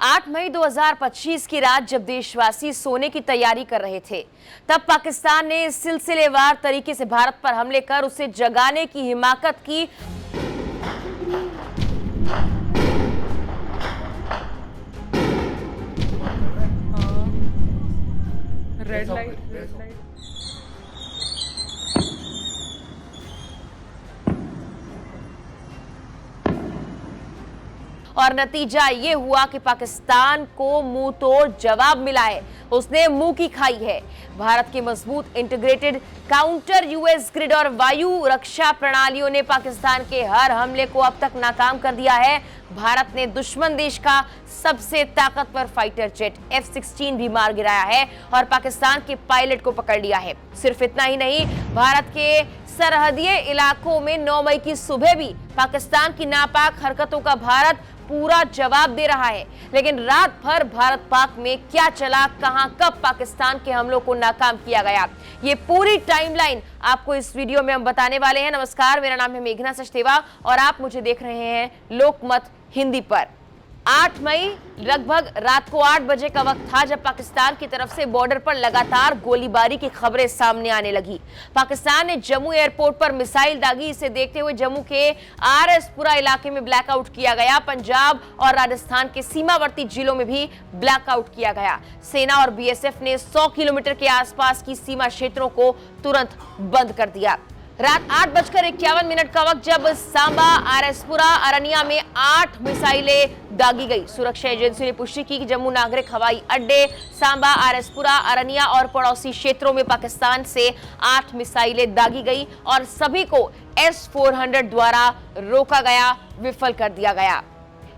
8 मई 2025 की रात जब देशवासी सोने की तैयारी कर रहे थे, तब पाकिस्तान ने सिलसिलेवार तरीके से भारत पर हमले कर उसे जगाने की हिमाकत की। रेड लाइट और नतीजा ये हुआ कि पाकिस्तान को मुंह तोड़ जवाब मिला है। उसने मुंह की खाई है। भारत के मजबूत इंटीग्रेटेड काउंटर यूएस ग्रिड और वायु रक्षा प्रणालियों ने पाकिस्तान के हर हमले को अब तक नाकाम कर दिया है। भारत ने दुश्मन देश का सबसे ताकतवर फाइटर जेट F-16 भी मार गिराया है और पाकिस्तान के पायलट को पकड़ लिया है। सिर्फ इतना ही नहीं, भारत के सरहदीय इलाकों में 9 मई की सुबह भी पाकिस्तान की नापाक हरकतों का भारत पूरा जवाब दे रहा है। लेकिन रात भर भारत पाक में क्या चला, कहां कब पाकिस्तान के हमलों को नाकाम किया गया, ये पूरी टाइमलाइन आपको इस वीडियो में हम बताने वाले हैं। नमस्कार, मेरा नाम है मेघना सचदेवा और आप मुझे देख रहे हैं लोकमत हिंदी पर। 8 मई लगभग रात को 8 बजे का वक्त था जब पाकिस्तान की तरफ से बॉर्डर पर लगातार गोलीबारी की खबरें सामने आने लगी। पाकिस्तान ने जम्मू एयरपोर्ट पर मिसाइल दागी। इसे देखते हुए जम्मू के आरएसपुरा इलाके में ब्लैकआउट किया गया। पंजाब और राजस्थान के सीमावर्ती जिलों में भी ब्लैकआउट किया गया। सेना और बीएसएफ ने 100 किलोमीटर के आसपास की सीमा क्षेत्रों को तुरंत बंद कर दिया। रात 8:51 का वक्त जब सांबा, आरएसपुरा, अरनिया में 8 मिसाइलें दागी गई। सुरक्षा एजेंसी ने पुष्टि की कि जम्मू नागरिक हवाई अड्डे, सांबा, आरएसपुरा, अरनिया और पड़ोसी क्षेत्रों में पाकिस्तान से 8 मिसाइलें दागी गई और सभी को S-400 द्वारा रोका गया, विफल कर दिया गया।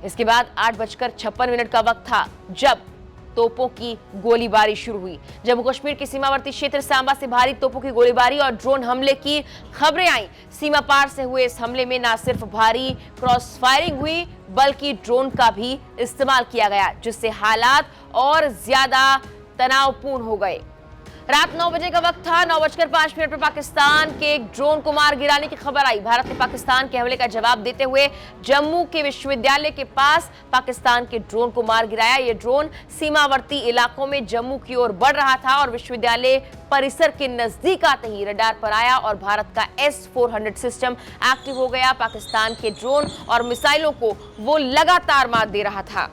इसके बाद 8:56 का वक्त था जब तोपों की गोलीबारी शुरू हुई। जम्मू कश्मीर के सीमावर्ती क्षेत्र सांबा से भारी तोपों की गोलीबारी और ड्रोन हमले की खबरें आई। सीमा पार से हुए इस हमले में न सिर्फ भारी क्रॉस फायरिंग हुई बल्कि ड्रोन का भी इस्तेमाल किया गया, जिससे हालात और ज्यादा तनावपूर्ण हो गए। रात 9 बजे का वक्त था। 9:05 पर पाकिस्तान के एक ड्रोन को मार गिराने की खबर आई। भारत ने पाकिस्तान के हमले का जवाब देते हुए जम्मू के विश्वविद्यालय के पास पाकिस्तान के ड्रोन को मार गिराया। यह ड्रोन सीमावर्ती इलाकों में जम्मू की ओर बढ़ रहा था और विश्वविद्यालय परिसर के नजदीक आते ही रडार पर आया और भारत का S-400 सिस्टम एक्टिव हो गया। पाकिस्तान के ड्रोन और मिसाइलों को वो लगातार मार दे रहा था।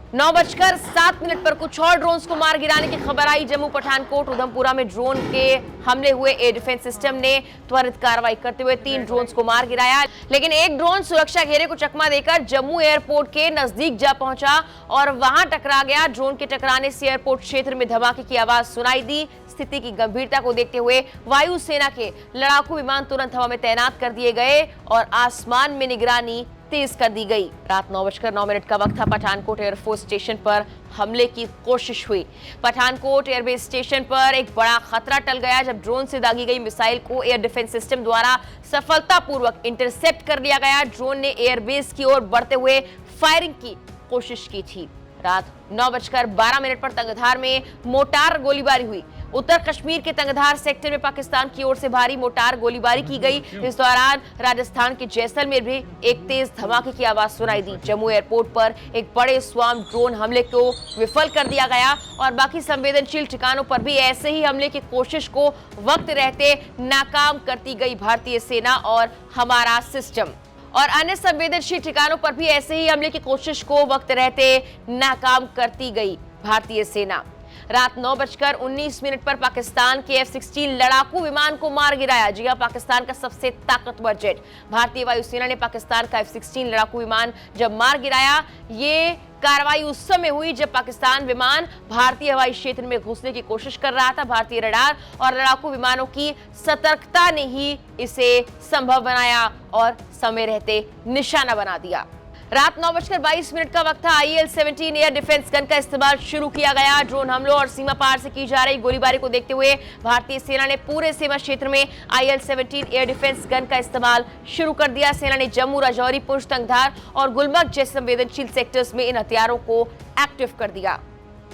9:07 पर कुछ और ड्रोन्स को मार गिराने की खबर आई। जम्मू, पठानकोट, उधमपुरा में ड्रोन के हमले हुए। एयर डिफेंस सिस्टम ने त्वरित कार्रवाई करते हुए 3 ड्रोन्स को मार गिराया, लेकिन एक ड्रोन सुरक्षा घेरे को चकमा देकर जम्मू एयरपोर्ट के नजदीक जा पहुंचा और वहां टकरा गया। ड्रोन के टकराने से एयरपोर्ट क्षेत्र में धमाके की आवाज सुनाई दी। स्थिति की गंभीरता को देखते हुए वायुसेना के लड़ाकू विमान तुरंत हवा में तैनात कर दिए गए और आसमान में निगरानी तेज कर दी गई। रात 9:09 का वक्त था। पठानकोट एयरफोर्स स्टेशन पर हमले की कोशिश हुई। पठानकोट एयरबेस स्टेशन पर एक बड़ा खतरा टल गया जब ड्रोन से दागी गई मिसाइल को एयर डिफेंस सिस्टम द्वारा सफलतापूर्वक इंटरसेप्ट कर लिया गया। ड्रोन ने एयरबेस की ओर बढ़ते हुए फायरिंग की कोशिश की थी। रात 9:12 पर तंगधार में मोटार गोलीबारी हुई। उत्तर कश्मीर के तंगधार सेक्टर में पाकिस्तान की ओर से भारी मोटार गोलीबारी की गई। इस दौरान राजस्थान के जैसलमेर भी एक तेज धमाके की आवाज सुनाई दी। जम्मू एयरपोर्ट पर एक बड़े स्वाम ड्रोन हमले को विफल कर दिया गया और बाकी संवेदनशील ठिकानों पर भी ऐसे ही हमले की कोशिश को वक्त रहते नाकाम करती गई भारतीय सेना और हमारा सिस्टम। और अन्य संवेदनशील ठिकानों पर भी ऐसे ही हमले की कोशिश को वक्त रहते नाकाम करती गई भारतीय सेना। रात 9:19 पर पाकिस्तान के F-16 लड़ाकू विमान को मार गिराया। जी हां, पाकिस्तान का सबसे ताकतवर जेट। भारतीय वायुसेना ने पाकिस्तान का F-16 लड़ाकू विमान जब मार गिराया, ये कार्रवाई उस समय हुई जब पाकिस्तान विमान भारतीय हवाई क्षेत्र में घुसने की कोशिश कर रहा था। भारतीय रडार और लड़ाकू विमानों की सतर्कता ने ही इसे संभव बनाया और समय रहते निशाना बना दिया। रात 9:22 का वक्त था। IL-17 एयर डिफेंस गन का इस्तेमाल शुरू किया गया। ड्रोन हमलों और सीमा पार से की जा रही गोलीबारी को देखते हुए भारतीय सेना ने पूरे सीमा क्षेत्र में IL-17 एयर डिफेंस गन का इस्तेमाल शुरू कर दिया। सेना ने जम्मू, राजौरी, पुंछ, तंगधार और गुलमर्ग जैसे संवेदनशील सेक्टर्स में इन हथियारों को एक्टिव कर दिया।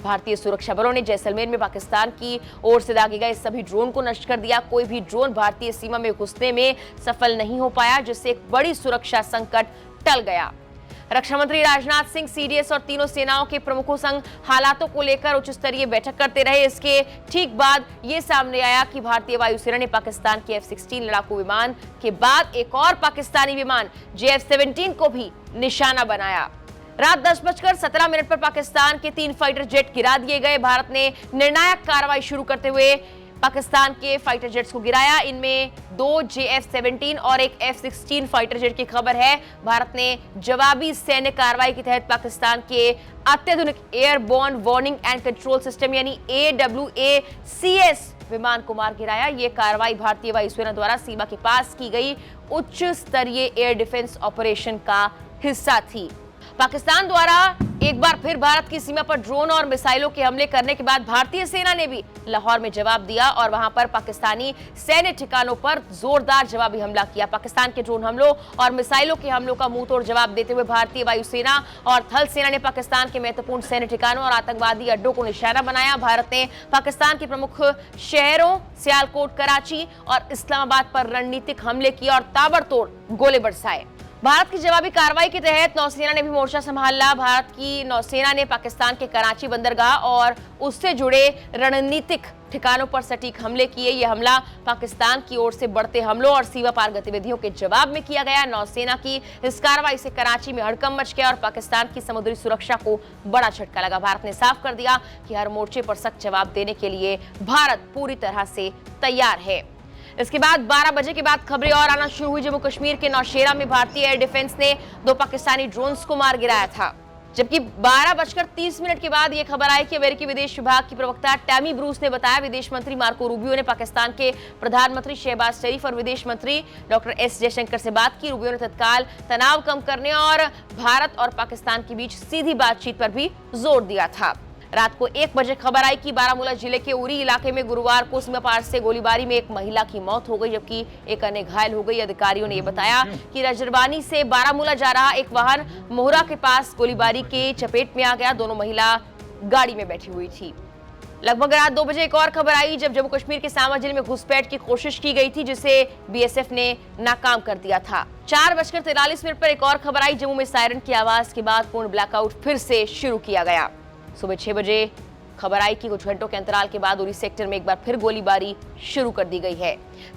भारतीय सुरक्षा बलों ने जैसलमेर में पाकिस्तान की ओर से दागे गए सभी ड्रोन को नष्ट कर दिया। कोई भी ड्रोन भारतीय सीमा में घुसने में सफल नहीं हो पाया, जिससे एक बड़ी सुरक्षा संकट टल गया। रक्षा मंत्री राजनाथ सिंह सीडीएस और तीनों सेनाओं के प्रमुखों संग हालातों को लेकर उच्च स्तरीय बैठक करते रहे। इसके ठीक बाद ये सामने आया कि भारतीय वायुसेना ने पाकिस्तान के F-16 लड़ाकू विमान के बाद एक और पाकिस्तानी विमान JF-17 को भी निशाना बनाया। रात 10:17 पर पाकिस्तान के 3 फाइटर जेट गिरा दिए गए। भारत ने निर्णायक कार्रवाई शुरू करते हुए पाकिस्तान के फाइटर जेट्स को गिराया। इनमें 2 JF-17 और एक F-16 फाइटर जेट की खबर है। भारत ने जवाबी सैन्य कार्रवाई के तहत पाकिस्तान के अत्याधुनिक airborne warning and control system यानी AWACS विमान को मार गिराया। यह कार्रवाई भारतीय वायुसेना द्वारा सीमा के पास की गई उच्च स्तरीय एयर डिफेंस ऑपरेशन का हिस्सा थी। पाकिस्तान द्वारा एक बार फिर भारत की सीमा पर ड्रोन और मिसाइलों के हमले करने के बाद भारतीय सेना ने भी लाहौर में जवाब दिया और वहां पर पाकिस्तानी सैन्य ठिकानों पर जोरदार जवाबी हमला किया। पाकिस्तान के ड्रोन हमलों और मिसाइलों के हमलों का मुंहतोड़ जवाब देते हुए भारतीय वायुसेना और थल सेना ने पाकिस्तान के महत्वपूर्ण सैन्य ठिकानों और आतंकवादी अड्डों को निशाना बनाया। भारत ने पाकिस्तान के प्रमुख शहरों सियालकोट, कराची और इस्लामाबाद पर रणनीतिक हमले किए और ताबड़तोड़ गोले बरसाए। भारत की जवाबी कार्रवाई के तहत नौसेना ने भी मोर्चा संभाला। भारत की नौसेना ने पाकिस्तान के कराची बंदरगाह और उससे जुड़े रणनीतिक ठिकानों पर सटीक हमले किए। यह हमला पाकिस्तान की ओर से बढ़ते हमलों और सीमा पार गतिविधियों के जवाब में किया गया। नौसेना की इस कार्रवाई से कराची में हड़कंप मच गया और पाकिस्तान की समुद्री सुरक्षा को बड़ा झटका लगा। भारत ने साफ कर दिया कि हर मोर्चे पर सख्त जवाब देने के लिए भारत पूरी तरह से तैयार है। इसके बाद 12 बजे के बाद खबरें और आना शुरू हुई। जम्मू कश्मीर के नौशेरा में भारतीय एयर डिफेंस ने 2 पाकिस्तानी ड्रोन्स को मार गिराया था, जबकि 12:30 के बाद यह खबर आई कि अमेरिकी विदेश विभाग की प्रवक्ता टैमी ब्रूस ने बताया विदेश मंत्री मार्को रूबियो ने पाकिस्तान के प्रधानमंत्री शहबाज शरीफ और विदेश मंत्री डॉक्टर एस जयशंकर से बात की। रूबियो ने तत्काल तनाव कम करने और भारत और पाकिस्तान के बीच सीधी बातचीत पर भी जोर दिया था। रात को 1 बजे खबर आई कि बारामूला जिले के उरी इलाके में गुरुवार को सीमा पार से गोलीबारी में एक महिला की मौत हो गई, जबकि एक अन्य घायल हो गई। अधिकारियों ने यह बताया कि रजरबानी से बारामूला जा रहा एक वाहन मोहरा के पास गोलीबारी के चपेट में आ गया। दोनों महिला गाड़ी में बैठी हुई थी। लगभग रात 2 बजे एक और खबर आई जब जम्मू कश्मीर के सांबा जिले में घुसपैठ की कोशिश की गई थी, जिसे BSF ने नाकाम कर दिया था। 4:43 पर एक और खबर आई। जम्मू में सायरन की आवाज के बाद पूर्ण ब्लैकआउट फिर से शुरू किया गया। सुबह 6 बजे खबर आई कि कुछ घंटों के अंतराल के बाद उरी सेक्टर में एक बार फिर गोलीबारी शुरू कर दी गई है।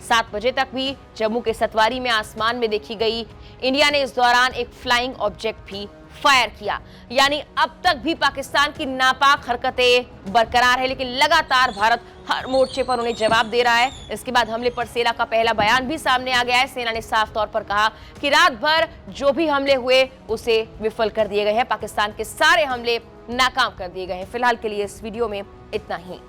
7 बजे तक भी जम्मू के सतवारी में आसमान में देखी गई। इंडिया ने इस दौरान एक फ्लाइंग ऑब्जेक्ट भी फायर किया। यानी अब तक भी पाकिस्तान की नापाक हरकतें बरकरार है, लेकिन लगातार भारत हर मोर्चे पर उन्हें जवाब दे रहा है। इसके बाद हमले पर सेना का पहला बयान भी सामने आ गया है। सेना ने साफ तौर पर कहा कि रात भर जो भी हमले हुए उसे विफल कर दिए गए हैं। पाकिस्तान के सारे हमले नाकाम कर दिए गए हैं। फिलहाल के लिए इस वीडियो में इतना ही।